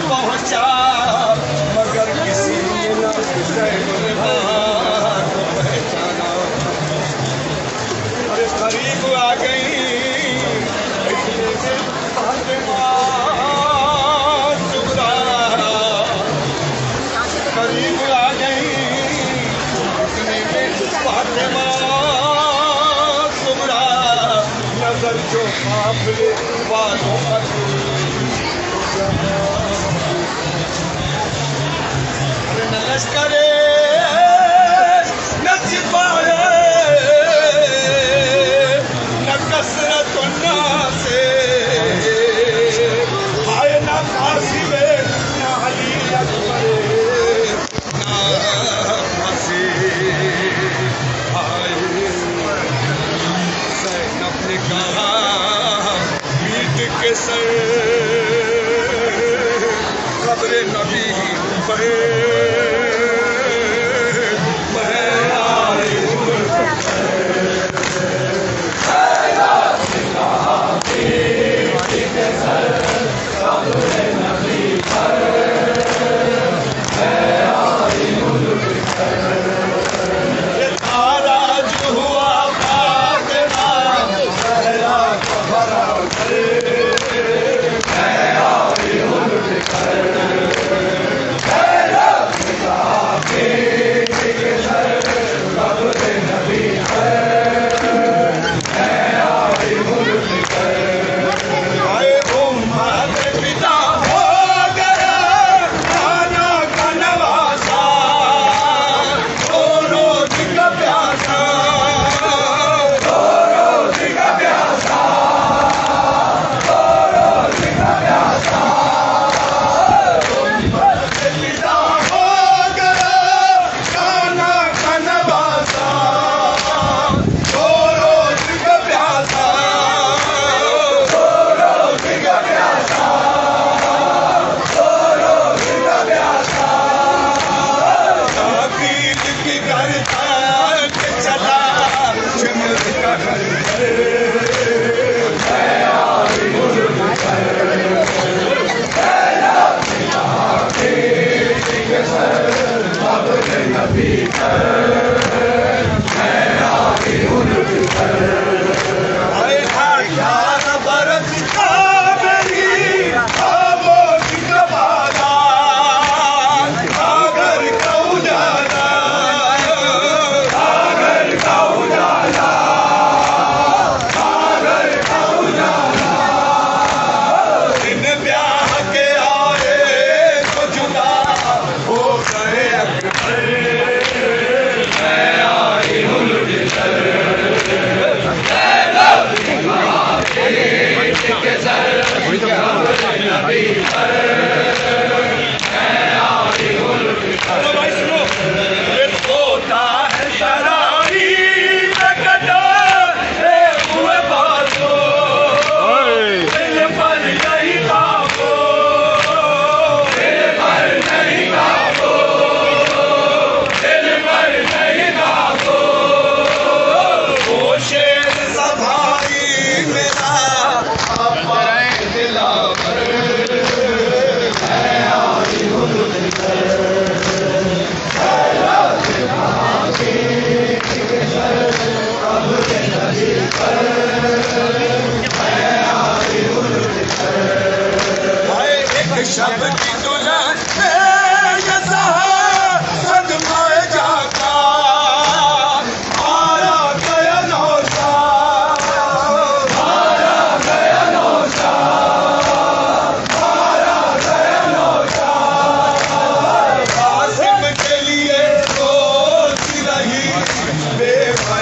पहुंचा मगर किसी ने न पहचाना। अरे करीब आ गई करीब आ गई नजर जो काफिले वालों पर न लश्करे न सिपाहे न कसरत से आए न कासिमे न अली अकबर न हसी आए ज़ैनब ने कहा पीठ के सर कब्र नबी पर शब की दुल्हन सदमाए जाता मारा गया नौशा मारा गया नौशा मारा गया नौशा कासिम के लिए रोती रही बेपरवाह